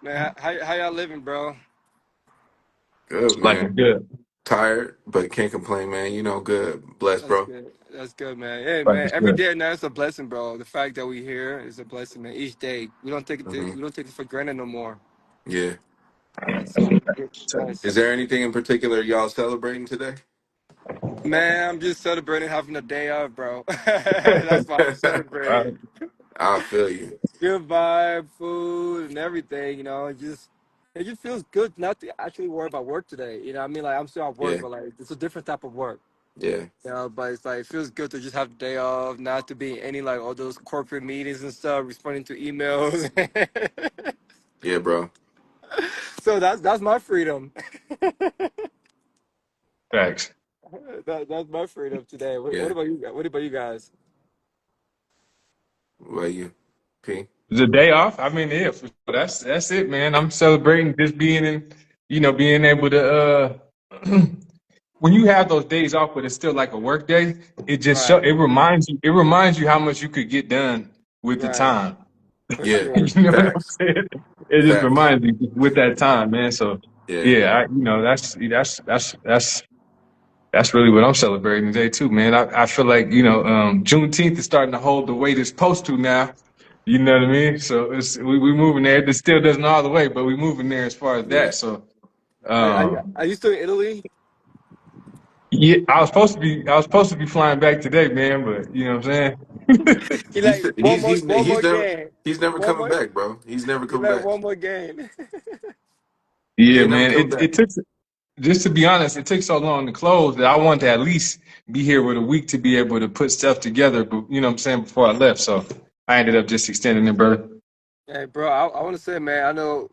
Man, how y'all living, bro? Good, Like man. good. Tired, but can't complain, man. Good. Blessed, That's bro. good. That's good, man. Hey, Like man. it's Every good. day now is a blessing, bro. The fact that we here is a blessing, man. Each day, hmm we don't take it for granted no more. Yeah. So Is nice, there anything in particular y'all celebrating today? man. I'm just celebrating having a day off, bro. That's why I'm celebrating. Right. I feel you. Good vibe, food, and everything. It just feels good not to actually worry about work today. You know, what I mean, like I'm still at work, Yeah. but like it's a different type of work. Yeah. But it's like it feels good to just have the day off, not to be in any like all those corporate meetings and stuff, responding to emails. Yeah, bro. So that's my freedom. Facts. That's my freedom today. What Yeah. about you? What about you guys? What about you, P? The day off. I mean, yeah, for sure. That's it, man. I'm celebrating just being in, being able to when you have those days off, but it's still like a work day, Right, it reminds you how much you could get done with the right, time. for Yeah. You sure. know what I'm Facts. saying? It just Facts. reminds you with that time, man. So Yeah. yeah, that's really what I'm celebrating today too, man. I feel like, Juneteenth is starting to hold the weight it's supposed to now. You know what I mean? So we moving there. It still doesn't all the way, but we moving there as far as Yeah. that. So Are you still in Italy? yeah, I was supposed to be flying back today, man, but you know what I'm saying? You like one He's more never game, he's never one coming more. back, bro. He's never You coming like back. one more game. He Yeah, ain't never man. coming back. It took just to be honest, it took so long to close that I wanted to at least be here with a week to be able to put stuff together, but you know what I'm saying, before I left. So I ended up just extending it, brother. Hey, bro, I want to say, man, I know,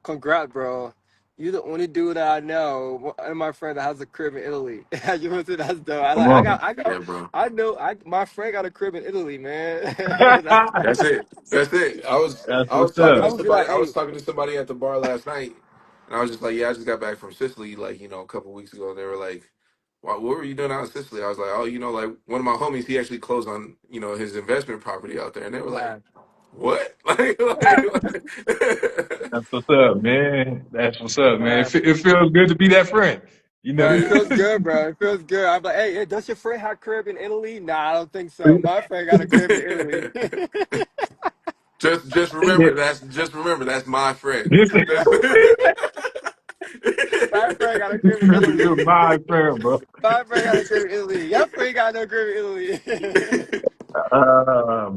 congrats, bro. You're the only dude that I know, one of my friend that has a crib in Italy. I just want to say that's dope. Come on. I got, Yeah, bro. I know, my friend got a crib in Italy, man. That's, That's it. That's it. That's I was what's talking I to up. would be somebody. like, I was hey, talking to somebody at the bar last night, and I was just like, "Yeah, I just got back from Sicily, like a couple weeks ago." They were like, "What were you doing out in Sicily?" I was like, "Oh, like one of my homies, he actually closed on his investment property out there," and they were like, man. "What?" That's what's up, man. That's what's up, man. Man, It feels good to be that friend. You know bro, it Yeah. feels good, bro. It feels good. I'm like, hey, does your friend have a crib in Italy? Nah, I don't think so. My friend got a crib in Italy. Just remember that's my friend. This That's- My friend got a crib in really you're Italy. my friend, bro. My friend got a crib in Italy. Your friend got no crib in Italy. Oh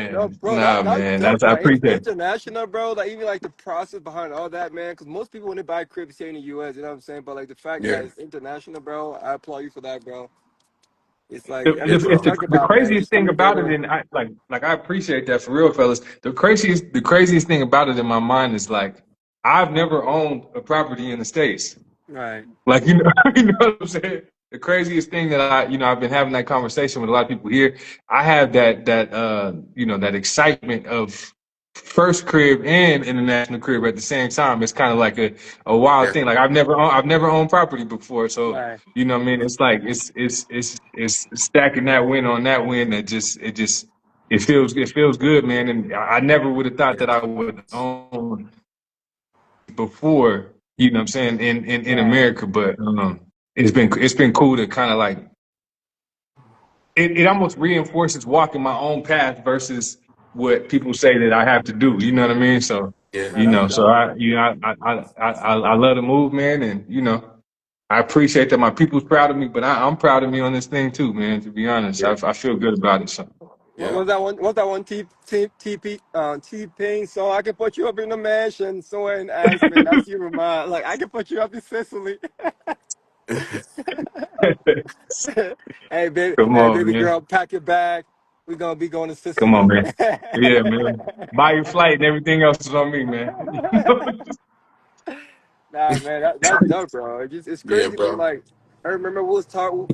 No, man. bro, Nah, that's man. dope, That's I bro. appreciate it. International, bro. Like even like the process behind all that, man. Because most people when they buy cribs here in the U.S., you know what I'm saying. But like the fact yeah, that it's international, bro, I applaud you for that, bro. It's like The, yeah, everything we it's bro. talk the about, man. It's craziest just thing coming about it, together. and I appreciate that for real, fellas. The craziest thing about it in my mind is like I've never owned a property in the States. Right. Like you know what I'm saying. The craziest thing that I've been having that conversation with a lot of people here. I have that excitement of first crib and international crib at the same time. It's kind of like a wild Yeah, thing. Like I've never owned property before, so Right. you know what I mean. It's like it's stacking that win on that win that it feels good, man. And I never would have thought yeah, that I would own before, you know what I'm saying, in Right. America, but it's been cool to kind of like it almost reinforces walking my own path versus what people say that I have to do. You know what I mean? So yeah, No, that's so dope. I love the move, man, and I appreciate that my people's proud of me, but I'm proud of me on this thing too, man. To be honest, yeah, I feel good about it. So What yeah. was that one? What that one T Pain song? I can put you up in the mansion somewhere in Aspen. That's you, Ramond. Like I can put you up in Sicily. come Hey, on, baby man. girl, pack your bag. We're gonna be going to Come on, Sicily. man. Yeah, man. Buy your flight and everything else is on me, man. Nah, man, that's dope, bro. It's Yeah, crazy when bro. like I remember we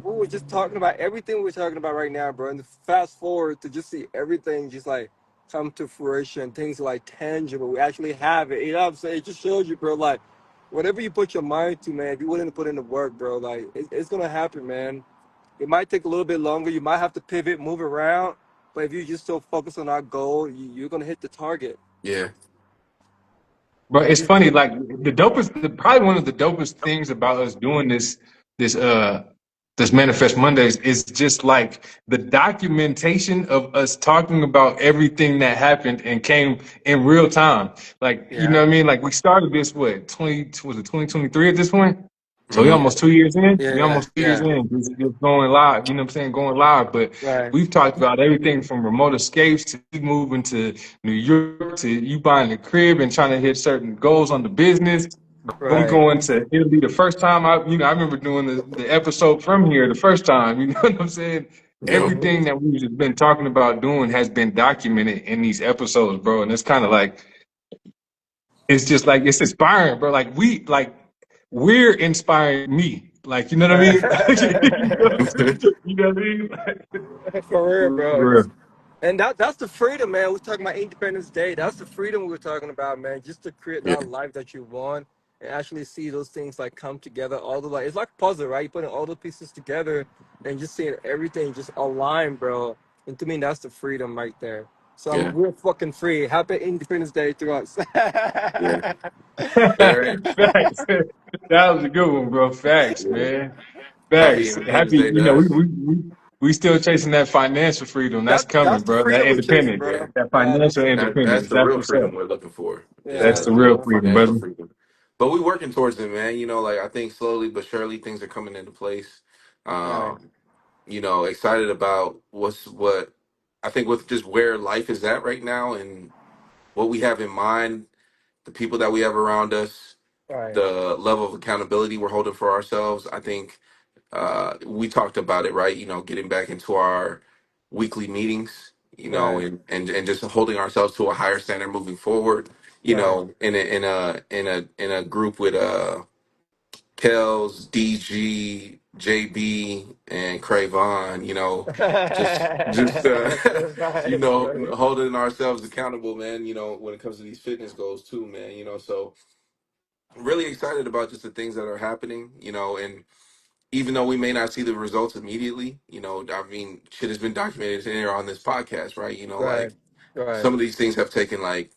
were just talking about everything we're talking about right now, bro. And fast forward to just see everything just like come to fruition, things like tangible. We actually have it. You know what I'm saying? It just shows you, bro. Like whatever you put your mind to, man. If you're willing to put in the work, bro, like it's gonna happen, man. It might take a little bit longer. You might have to pivot, move around. But if you just so focus on our goal, you're gonna hit the target. Yeah, But and it's just funny, like probably one of the dopest things about us doing this this Manifest Mondays is just like the documentation of us talking about everything that happened and came in real time. Like, you know yeah, what I mean? Like we started this what 20 was it 2023 at this point? So we Hmm. yeah, almost 2 years in. yeah, We yeah, almost 2 years yeah. in. Just going live. You know what I'm saying? Going live. But Right, we've talked about everything from remote escapes to you moving to New York to you buying a crib and trying to hit certain goals on the business. Me right. going to Italy the first time I remember doing the episode from here the first time. You know what I'm saying? Yeah. Hmm. Everything that we've just been talking about doing has been documented in these episodes, bro. And it's kind of like it's just like it's inspiring, bro. We're inspiring me. Like, you know what I mean? You know what I mean? For real, For bro. real. And that's the freedom, man. We're talking about Independence Day. That's the freedom we were talking about, man. Just to create Yeah. that life that you want and actually see those things like come together. All the like, it's like a puzzle, right? You putting all the pieces together and just seeing everything just align, bro. And to me, that's the freedom right there. So Yeah. we're fucking free. Happy Independence Day to us. Yeah. Very Facts. That was a good one, bro. Facts, yeah. man. Happy Facts. Independence Happy, Day you to know, us. we still chasing that financial freedom. That's That's coming, the bro. That freedom we're chasing, independence, Yeah. bro. that Yeah, financial That's independence. the That's real what's up. freedom we're looking for. That's yeah, the Is real the freedom, financial brother. freedom. But we're working towards it, man. Like I think slowly but surely things are coming into place. right, Um, excited about what I think with just where life is at right now and what we have in mind, the people that we have around us, right, the level of accountability we're holding for ourselves. I think we talked about it, right? Getting back into our weekly meetings, right, and just holding ourselves to a higher standard moving forward. right. In a group with Kels, DG, JB, and Cravon, just Nice, bro. holding ourselves accountable, man. When it comes to these fitness goals too, man. So really excited about just the things that are happening, and even though we may not see the results immediately, I mean, shit has been documented here on this podcast, right? Right, Like right, some of these things have taken like,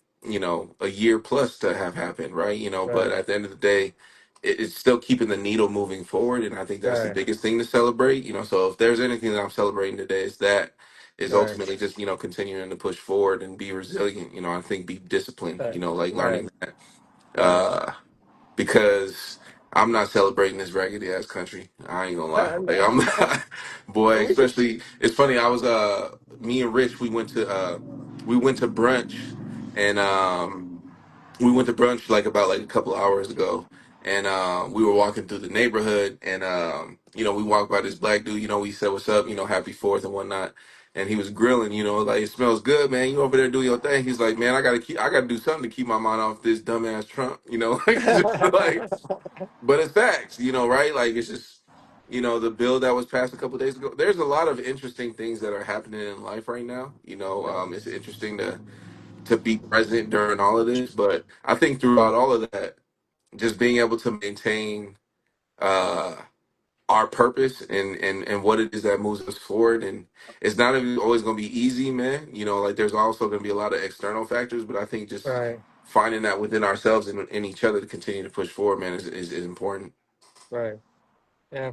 a year plus to have happened, right? But right, at the end of the day, it's still keeping the needle moving forward. And I think that's the right, biggest thing to celebrate, So if there's anything that I'm celebrating today, is that is right, ultimately just, continuing to push forward and be resilient, I think be disciplined, right, like right, learning that. right. Uh, because I'm not celebrating this raggedy ass country. I ain't gonna lie. Like I'm not, boy. And we should, Especially, it's funny. I was me and Rich. We went to brunch, and we went to brunch like about like a couple of hours ago, and we were walking through the neighborhood, and we walked by this black dude. We said what's up, happy Fourth and whatnot. And he was grilling, like it smells good, man. You over there doing your thing. He's like, man, I gotta do something to keep my mind off this dumbass Trump, Just like, but it's facts, right? Like it's just, the bill that was passed a couple days ago. There's a lot of interesting things that are happening in life right now. It's interesting to be present during all of this, but I think throughout all of that, just being able to maintain uh, our purpose and what it is that moves us forward, and it's not even always going to be easy, man. Like there's also going to be a lot of external factors, but I think just right, finding that within ourselves and in each other to continue to push forward, man, is important. right. Yeah.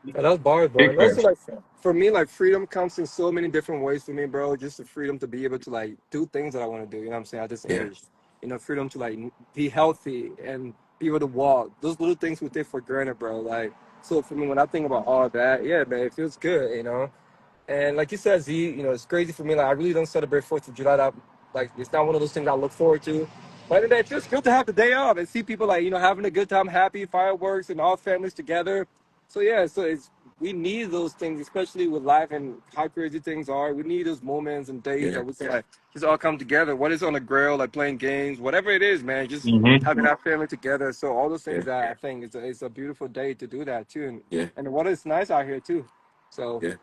Yeah, that's bars, bro. Big And also, facts. like, for me, like, freedom comes in so many different ways for me, bro. Just the freedom to be able to, like, do things that I want to do, you know what I'm saying, at this Yeah, age. Freedom to, like, be healthy and be able to walk. Those little things we take for granted, bro. Like, so for me, when I think about all that, yeah, man, it feels good. And like you said, Z, it's crazy for me. Like I really don't celebrate Fourth of July. That like it's not one of those things I look forward to. But it feels good to have the day off and see people like having a good time, happy fireworks and all families together. So yeah, so we need those things, especially with life and how crazy things are. We need those moments and days yeah, that we can like just all come together. What is on the grill, like playing games, whatever it is, man. Just Hmm. having our family together. So all those yeah, things that I think it's a beautiful day to do that too. And yeah, and the weather is nice out here too. So yeah,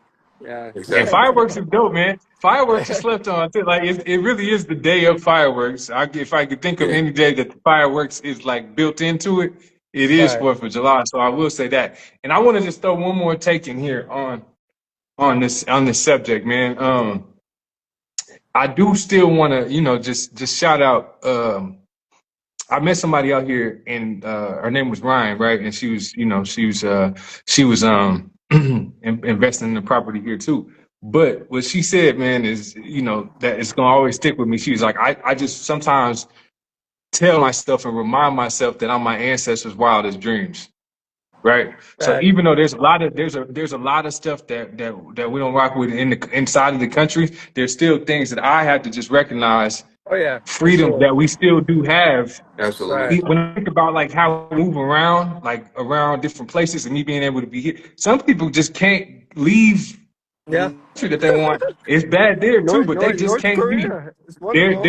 yeah. And exactly. fireworks is dope, man. Fireworks is slept on. Too. Like it really is the day of fireworks. If I could think of Yeah, any day that the fireworks is like built into it, it is Right. Fourth of July. So I will say that. And I want to just throw one more take in here on this subject, man. I do still want to, just shout out I met somebody out here, and her name was Ryan, right? And she was, she was investing in the property here too. But what she said, man, is that it's gonna always stick with me. She was like, I just sometimes tell myself and remind myself that I'm my ancestors' wildest dreams. Right. So Right. even though there's a lot of stuff that we don't rock with in the inside of the country, there's still things that I have to just recognize Oh yeah, for freedoms sure. that we still do have. Right. Absolutely. When I think about like how we move around, like around different places, and me being able to be here, some people just can't leave Yeah. the country that they want. It's bad there too, but they just North can't leave. Korea. It's wonderful.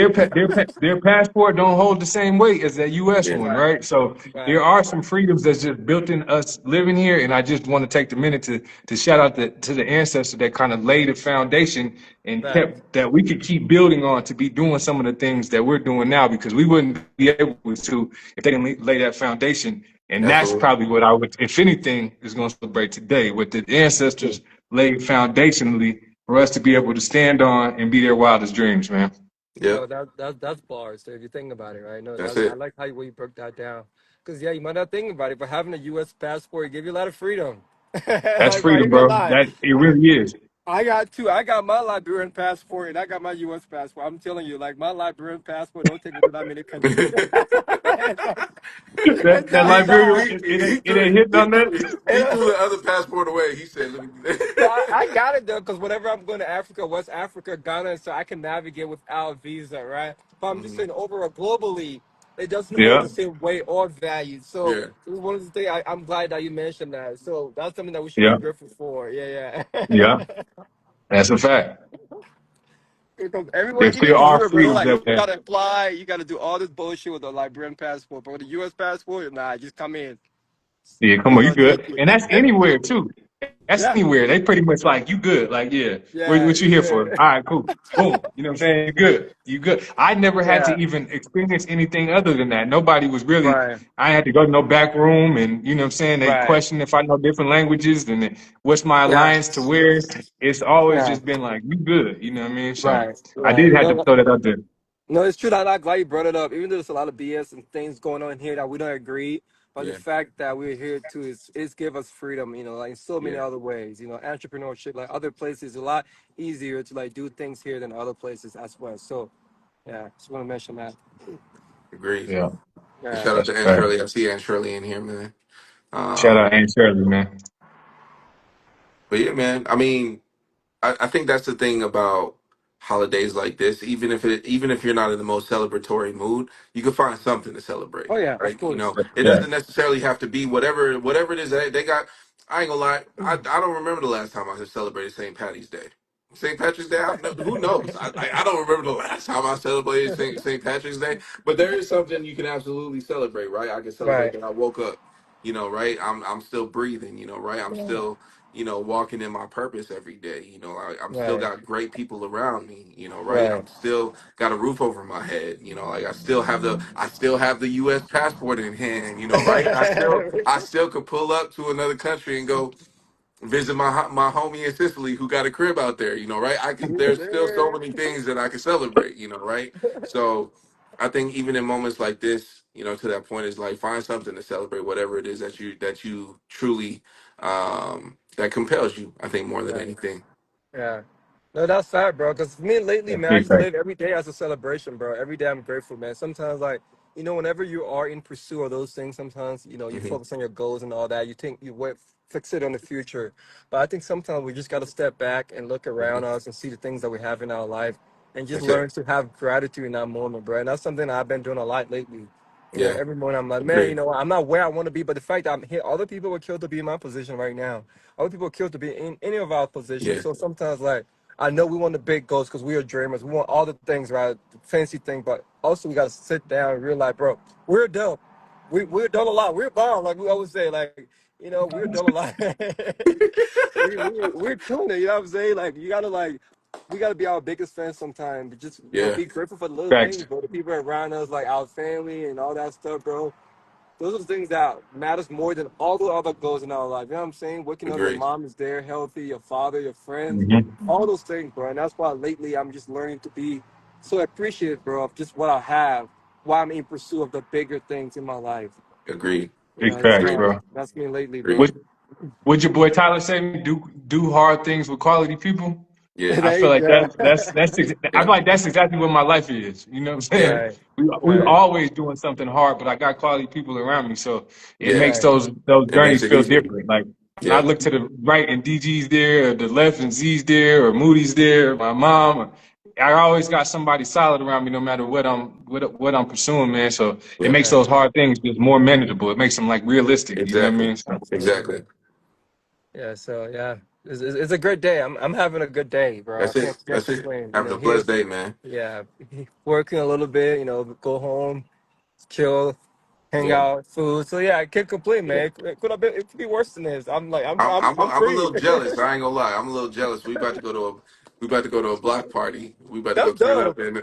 Their passport don't hold the same weight as that U.S. Yeah. one, Right. right? So there Right. are some freedoms that's just built in us living here, and I just want to take the minute to shout out to the ancestor that kind of laid the foundation and Right. kept that we could keep building on to be doing some of the things that we're doing now because we wouldn't be able to if they didn't lay that foundation. And that's Absolutely. probably what I would, if anything, is going to celebrate today with the ancestors laid foundationally for us to be able to stand on and be their wildest dreams, man. No, Yep. that's bars. So if you think about it, right? No, That's that's I it. like how you broke that down. Because yeah, you might not think about it, but having a U.S. passport it give you a lot of freedom. That's Like, bro, I freedom, ain't gonna bro. lie. That it really is. I got two. I got my Liberian passport and I got my U.S. passport. I'm telling you, like my Liberian passport don't take me to that many countries. That It's that not Liberia, bad. it ain't hitting on that. He And, threw the other passport away. He said, "Let me." no, I got it though, because whenever I'm going to Africa, West Africa, Ghana, so I can navigate without visa, right? But I'm just Mhm. saying, overall, globally, it doesn't hold Yeah, the same weight or value. So Yeah. it was one of the things I'm glad that you mentioned that. So that's something that we should be yeah, grateful for. Yeah, yeah. yeah. That's a fact. Because everywhere, There even still in are Europe, bro, they're freedoms like, you that way. gotta apply, you gotta do all this bullshit with the Liberian passport. But with the U.S. passport, nah, just come in. Yeah, come You on, you know, good. And that's every, anywhere too. That's yeah, anywhere. They pretty much like you good. Like, yeah, yeah, what you you here for? good. All right, cool. Boom. You know what I'm saying? You good. You good. I never had to Yeah, even experience anything other than that. Nobody was really right, I had to go to no back room and you know what I'm saying? They right, question if I know different languages and what's my yeah, alliance to where. It's always yeah, just been like, you good. You know what I mean? So right, I right. did have to No, throw that out there. no, it's true that I'm glad you brought it up. Even though there's a lot of BS and things going on here that we don't agree, but the Yeah. fact that we're here to is give us freedom, like in so many Yeah. other ways. Entrepreneurship, like other places, a lot easier to like do things here than other places as well. So yeah, just want to mention that. Agreed. Yeah, And Yeah, shout out that's to a Aunt fact. Shirley. I see Aunt Shirley in here, man. Shout Um, out Aunt Shirley, man. but yeah, man. I mean, I think that's the thing about holidays like this. Even if you're not in the most celebratory mood, you can find something to celebrate, oh yeah, of right? course. That's It a fact. doesn't necessarily have to be whatever it is that they got. I ain't gonna lie, I don't remember the last time I celebrated St. Patty's Day. St. Patrick's Day, who knows? I don't remember the last time I celebrated St. Patrick's Day, but there is something you can absolutely celebrate, right? I can celebrate Right. that I woke up, right? I'm still breathing, right? I'm Yeah. still walking in my purpose every day. I'm still Right. got great people around me, right? Right. I'm still got a roof over my head, like I still have the US passport in hand, right? I still could pull up to another country and go visit my homie in Sicily who got a crib out there, right? Yes, There's still so sir. many things that I can celebrate, right? So I think even in moments like this, to that point is like find something to celebrate, whatever it is that you truly that compels you, I think more than Right. anything. Yeah. No, that's sad, bro. Because me lately, That's man, I big just fact. live every day as a celebration, bro. Every day I'm grateful, man. Sometimes, like, whenever you are in pursuit of those things, sometimes, you Hmm. focus on your goals and all that. You think you wait, fix it on the future. But I think sometimes we just got to step back and look Hmm. around us and see the things that we have in our life and just That's it. learn to have gratitude in that moment, bro. And that's something I've been doing a lot lately. Yeah. Every morning I'm like, man, Agreed. I'm not where I want to be, but the fact that I'm here, other people were killed to be in my position right now. Other people killed to be in any of our positions. Yeah. So sometimes, like, I know we want the big goals because we are dreamers. We want all the things, right? The fancy thing, but also we got to sit down and realize, bro, we're dope. We're done a lot. We're bomb, like we always say. Like, we're done a lot. We're killing it. You know what I'm saying? Like, we gotta be our biggest fans sometimes. But just Yeah. be grateful for the little Facts. things, bro. The people around us, like our family and all that stuff, bro. Those are the things that matters more than all the other goals in our life. You know what I'm saying? Waking up, your Agreed. mom is there, healthy, your father, your friends, Hmm. all those things, bro. And that's why lately I'm just learning to be so appreciative, bro, of just what I have why I'm in pursuit of the bigger things in my life. Agree. You know, Big that's facts, Agree. kind of bro. that's me lately, Agree. bro. Would your boy Tyler say do hard things with quality people? Yeah. I There feel you like go. I Yeah. feel like that's exactly what my life is. You know what I'm saying? Right, We right, always doing something hard, but I got quality people around me, so it Yeah. makes right. those It makes journeys it feel easier. different. Like when I Yeah. look to the right and DG's there, or the left and Z's there, or Moody's there, or my mom. I always got somebody solid around me, no matter what I'm pursuing, man. So it Yeah. makes Right. those hard things just more manageable. It makes them like realistic. You know what I Exactly. mean? So, Exactly. Yeah, so yeah, it's a good day. I'm having a good day, bro. I That's can't it. can't That's it. complain. You Having know, a here, blessed day, man. yeah, working a little bit. You know, go home, chill, hang Yeah. out, food. So yeah, I can't complain, Yeah. man. It could be worse than this. I'm like, I'm I'm a free. little jealous. I ain't gonna lie. I'm a little jealous. We about to go to a block party. We about to go That's turn up dope. and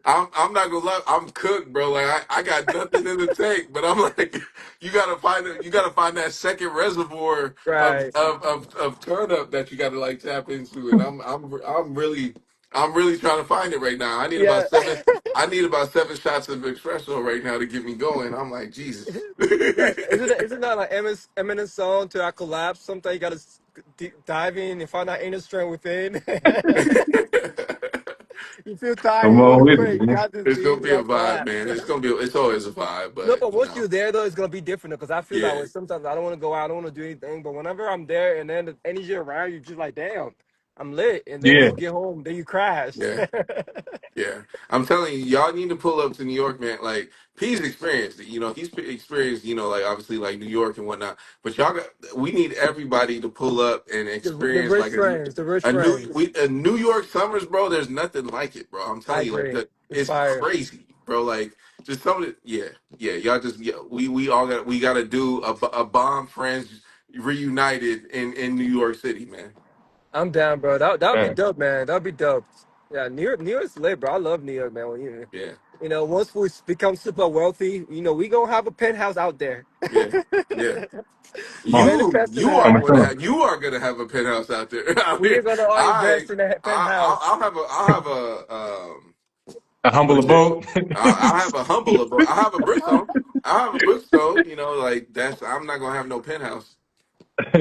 I'm not gonna lie. I'm cooked, bro. Like I got nothing in the tank, but I'm like, you gotta find that second reservoir Right. of turn up that you gotta like tap into, and I'm really trying to find it right now. Yeah. I need about 7 shots of espresso right now to get me going. I'm like Jesus. Isn't that like Eminem song to I collapse? Sometimes you gotta dive in and find that inner strength within. You feel tired come real on with it, quick. You man. got this It's beat. gonna You be a gotta vibe, collapse. man. It's always a vibe, No, but but you once know, you're there though, it's gonna be different because I feel that yeah, way. Sometimes I don't want to go out, I don't want to do anything. But whenever I'm there, and then the energy around you, just like, damn, I'm lit. And then when Yeah, you get home, then you crash. yeah, yeah. I'm telling you, y'all need to pull up to New York, man. Like P's experienced it. You know, experienced, you know, like obviously like New York and whatnot. But we need everybody to pull up and The experience rich like friends, the rich friends. a New York summers, bro. There's nothing like it, bro. I'm I telling you, like agree. that. It's It's fire. crazy, bro. Like just some of it, yeah, yeah. Y'all just we got to do a bomb friends reunited in New York City, man. I'm down, bro. That would be yeah, dope, man. That'd be dope. Yeah, New York's lit, bro. I love New York, man. Yeah, You know, once we become super wealthy, you know, we gonna have a penthouse out there. yeah, yeah. come on. Manifesting that. Coming soon. You are gonna have a penthouse out there. I We're mean, gonna all invest in that penthouse. I'll have a A what humble is it? abode. I'll have a humble abode. I have a brookstone. I have a brookstone. You know, like that's I'm not gonna have no penthouse.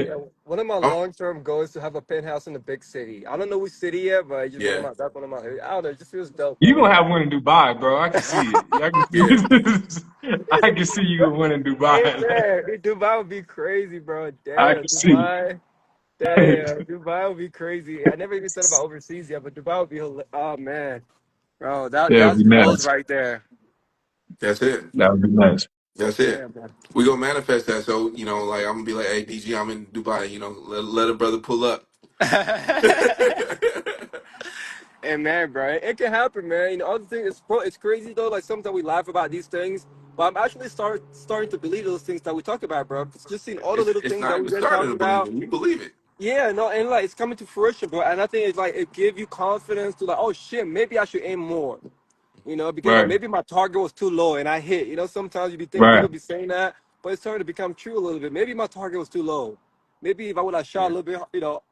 Yeah, one of my Oh long term goals is to have a penthouse in a big city. I don't know which city yet, but it's just yeah, that's one of my. I don't know. It just feels dope, You bro. gonna have one in Dubai, bro. I can see it. yeah, I can see you with one in Hey Dubai. man, Dubai would be crazy, bro. I Damn, can see Dubai. it. Damn, Dubai would be crazy. I never even thought about overseas yet, but Dubai would be. Oh man, bro, That would that's be goals nice. right there. that's it. That would be nice. That's it. Damn, man. We gonna manifest that. So you know, like I'm gonna be like, hey, DG, I'm in Dubai. You know, let a brother pull up. And man, bro, it can happen, man. You know, other thing is, bro, it's crazy though. Like sometimes we laugh about these things, but I'm actually starting to believe those things that we talk about, bro. It's just seeing all the little It's things not that even we've been starting talking to believe about. it. We believe it. Yeah, no, and like it's coming to fruition, bro. And I think it's like it give you confidence to like, oh shit, maybe I should aim more. You know, because like Right. maybe my target was too low and I hit. You know, sometimes you be thinking Right. people be saying that, but it's starting to become true a little bit. Maybe my target was too low. Maybe if I would have shot a Yeah, little bit, you know,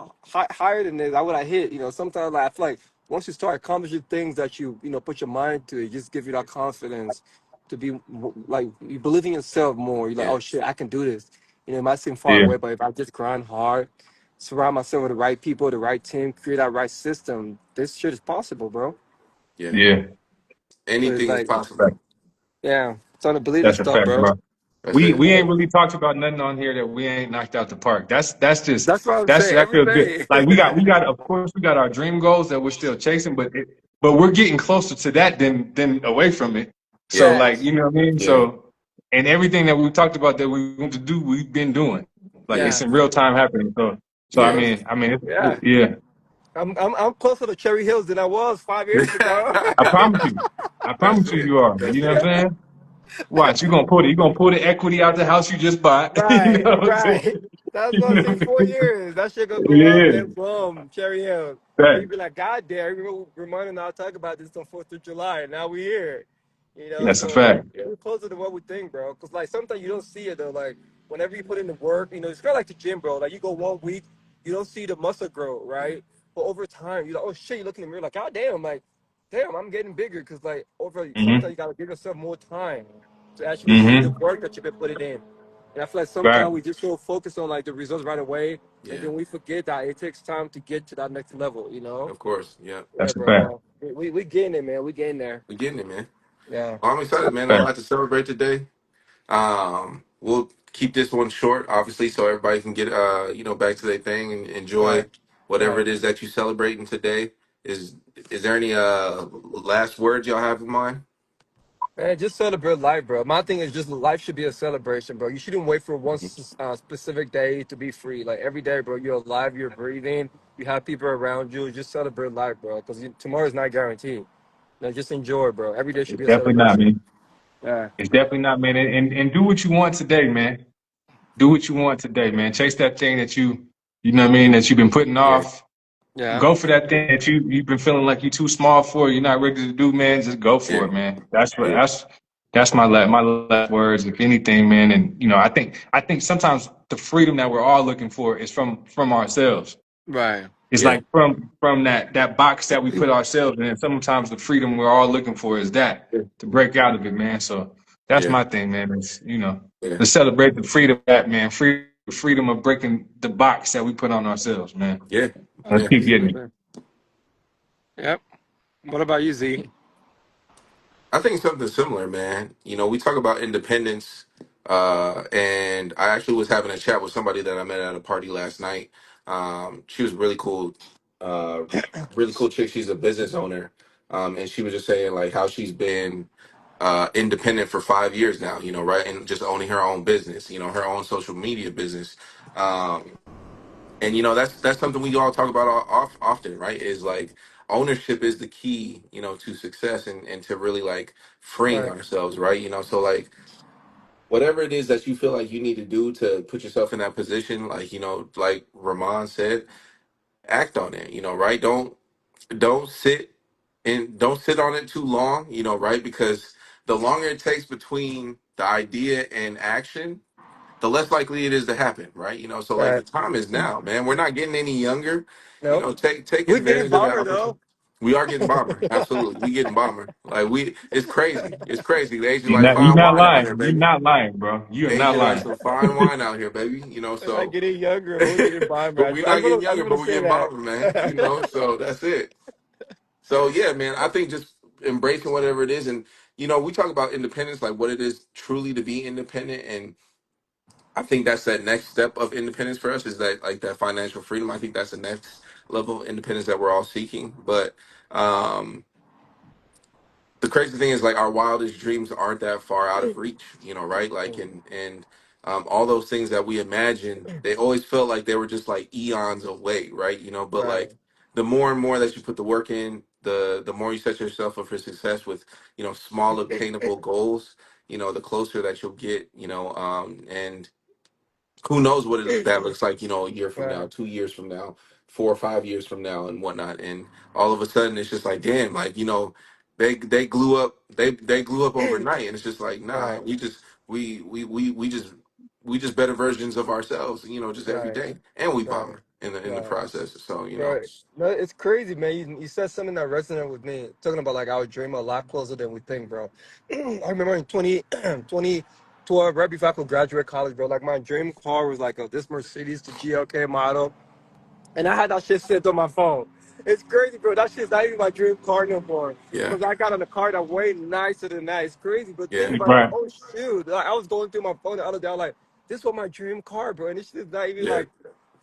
higher than this, I would have hit. You know, sometimes like, I feel like once you start accomplishing things that you know put your mind to, it just gives you that confidence to be like you believe in yourself more. You're like, yeah, oh shit, I can do this. You know, it might seem far Yeah. away, but if I just grind hard, surround myself with the right people, the right team, create that right system, this shit is possible, bro. yeah. Yeah. So it's Anything is like. possible. Yeah, starting to believe this That's a stuff, fact, bro. bro. That's We it. we ain't really talked about nothing on here that we ain't knocked out the park. That's what I'm saying. That Every feels good. day. Like we got of course we got our dream goals that we're still chasing, but we're getting closer to that than away from it. So Yeah, like Yes. you know what I mean. yeah, So and everything that we talked about that we want to do, we've been doing. Like yeah, it's Yeah. in real time happening. So yeah. I mean, Yeah. yeah. I'm closer to Cherry Hills than I was 5 years ago. I promise you. I That's promise you, it. you are. That's You know what it. I'm saying? Watch, you gonna pull the equity out the house you just bought. You Right, know what I'm saying? right. That's You what I'm know? saying. 4 years. That shit gonna go up, Yeah, then boom, Cherry Hill. Then you that, be like, God damn, I remember reminding I'll talk about this on 4th of July, and now we here. You know, that's a so fact. yeah, we're closer to what we think, bro. Cause like sometimes you don't see it though. Like whenever you put in the work, you know, it's kind of like the gym, bro. Like you go 1 week, you don't see the muscle grow, right? But over time, you're like, oh shit, you look in the mirror like, God damn, like damn, I'm getting bigger because like over sometimes Mm-hmm. you gotta give yourself more time to actually see the Mm-hmm. work that you've been putting in. And I feel like Right. sometimes we just so focus on like the results right away, and Yeah, then we forget that it takes time to get to that next level. You know? of course. Yeah, Yeah, That's a bro. fact. Well, we getting it, man. We getting there. we're getting it, man. Yeah. Well, I'm excited, man. A Fact. lot to celebrate today. We'll keep this one short, obviously, so everybody can get back to their thing and enjoy Right. whatever Right. it is that you're celebrating today. Is there any last words y'all have in mind? Man, just celebrate life, bro. My thing is just life should be a celebration, bro. You shouldn't wait for one specific day to be free. Like every day, bro, you're alive, you're breathing, you have people around you. Just celebrate life, bro, because tomorrow is not guaranteed. Now, just enjoy, bro. Every day should It's be a definitely not, celebration. man. Yeah, It's definitely not, man. And do what you want today, man. Do what you want today, man. Chase that thing that you know what I mean, that you've been putting Yeah, off. yeah, Go for that thing that you've been feeling like you're too small for, you're not ready to do, man. Just go for yeah, it, man. That's what yeah, that's my last words, if anything, man. And I think sometimes the freedom that we're all looking for is from ourselves. right, It's yeah, like from that box that we put ourselves in. And sometimes the freedom we're all looking for is that to break out of it, man. So that's yeah, my thing, man. Is yeah, to celebrate the freedom of that, man. Freedom of breaking the box that we put on ourselves, man. yeah, Let's yeah. keep getting it. absolutely. Yep. What about you, Z? I think something similar, man. We talk about independence, and I actually was having a chat with somebody that I met at a party last night. She was uh, really cool chick. She's a business owner, and she was just saying like how she's been independent for 5 years now. Right, and just owning her own business. Her own social media business. Um, and that's something we all talk about often, right? Is like ownership is the key, to success and to really like freeing Right, ourselves, right? So like whatever it is that you feel like you need to do to put yourself in that position, like like Ramon said, act on it, right? Don't sit on it too long, right? Because the longer it takes between the idea and action, the less likely it is to happen, right? So like the right. time is now, man. We're not getting any younger. Nope. Take We're getting advantage of that bomber opportunity. though. We are getting bomber, absolutely. We getting bomber. Like it's crazy. It's crazy. The age is You're like not you're fine not wine out here, lying. You're baby. not lying, bro. You are Age not is like lying. some fine wine out here, baby. We're not So getting younger, but we're getting bomber. but we're not getting I younger, just but want to we're say getting bomber, man. that. So that's it. So yeah, man, I think just embracing whatever it is, and we talk about independence, like what it is truly to be independent, and I think that's that next step of independence for us is that like that financial freedom. I think that's the next level of independence that we're all seeking. But um, the crazy thing is like our wildest dreams aren't that far out of reach, right? Like and all those things that we imagine, they always felt like they were just like eons away, right? But Right. like the more and more that you put the work in, the more you set yourself up for success with, small obtainable goals, the closer that you'll get, and who knows what that looks like, a year from now, Right. 2 years from now, 4 or 5 years from now, and whatnot. And all of a sudden, it's just like, damn, like they glue up overnight, and it's just like, nah, Right. we just better versions of ourselves, just every Right. day, and we Right. bomber in the Right. process. So Right. No, it's crazy, man. You said something that resonated with me, talking about like our dream a lot closer than we think, bro. I remember in 2012, right before I could graduate college, bro, like my dream car was like this Mercedes, the GLK model. And I had that shit saved on my phone. It's crazy, bro. That shit's not even my dream car no more. yeah, Because I got on a car that way nicer than that. It's crazy. But think yeah, about it, like, Right. oh shoot. Like, I was going through my phone the other day. I was like, this was my dream car, bro. And this shit's not even yeah, like,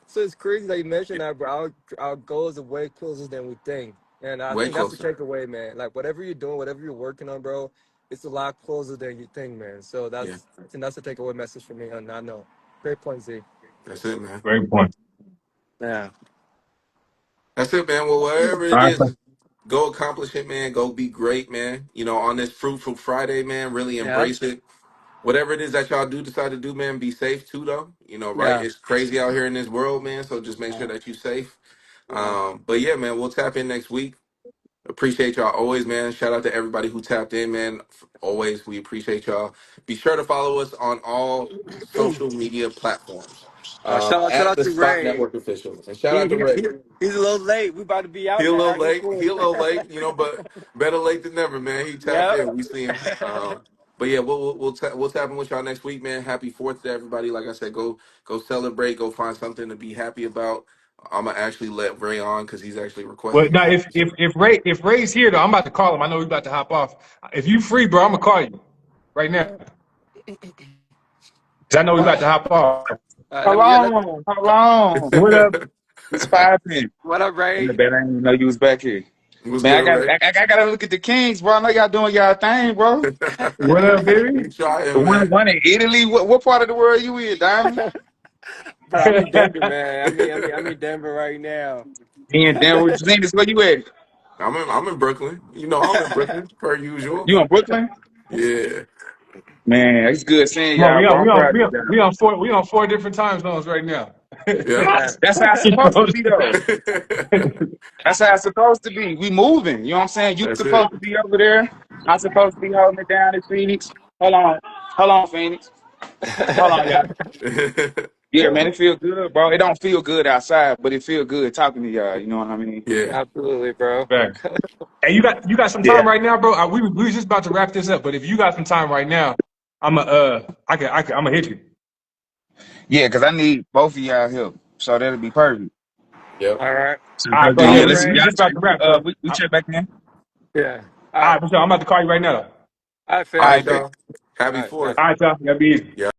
so it's crazy that you mentioned that, bro. Our goals are way closer than we think. And I way think that's the closer. takeaway, man. Like whatever you're doing, whatever you're working on, bro, it's a lot closer than you think, man. So Yeah, I think that's the takeaway message for me. And I know. Great point, Z. that's it, man. Great point. Yeah. That's it, man. Well, wherever All it right. is, go accomplish it, man. Go be great, man. On this fruitful Friday, man, really Yeah. embrace it. Whatever it is that y'all do decide to do, man, be safe too, though. Right? Yeah. It's crazy out here in this world, man. So just make sure Yeah. that you're safe. Yeah. But yeah, man, we'll tap in next week. Appreciate y'all always, man. Shout out to everybody who tapped in, man. Always, we appreciate y'all. Be sure to follow us on all social media platforms. Shout at out the to Spot Ray. Network official. And shout He, out to he, Ray. he he's a little late. We about to be He out a there little acting late. He quick. a little late, you know, but better late than never, man. He tapped Yep. in. We see him. But yeah, we'll tap in with y'all next week, man. Happy Fourth to everybody. Like I said, go celebrate. Go find something to be happy about. I'm gonna actually let Ray on because he's actually Well, requested now this if episode. if Ray's here though, I'm about to call him. I know we about to hop off. If you free, bro, I'm gonna call you right now. Cause I know we about to hop off. Let Hold me, yeah, let, on, hold on. What up? It's 5 minutes. what up, And the Ray? bet I didn't even know you was back here. What's Man, good, Ray? I gotta look at the Kings, bro. I know y'all doing y'all thing, bro. What up, baby? We trying, One, man. one in Italy. What part of the world you in, Diamond? Bro, I'm in Denver, man. I'm in Denver right now. Me and Denver, Zenas, where you at? I'm in Brooklyn. You know, I'm in Brooklyn per usual. You in Brooklyn? Yeah. Man, it's good seeing Come on, y'all, bro. I'm proud of you guys. we on four different time zones right now. Yep. Man. That's how it's You supposed know to be, though. That's how it's supposed to be. We moving. You know what I'm saying? You That's it. supposed to be over there. I'm supposed to be holding it down in Phoenix. Hold on, Phoenix. Hold on, y'all. Yeah, man, it feel good, bro. It don't feel good outside, but it feel good talking to y'all. You know what I mean? Yeah. Absolutely, bro. Facts. Hey, you got some time Yeah, right now, bro? We was just about to wrap this up, but if you got some time right now, I'm gonna hit you. yeah, because I need both of y'all help, so that'll be perfect. Yep. All right. So All right, bro. All Yeah, right, let's Ray. we y'all just about check. to wrap, so We check back in. Yeah. All all right. right, for sure. I'm about to call you right now. All right, All All fam. right, right, bet. y'all. Happy All right. Fourth. All right, y'all. That'll be easy. Yeah.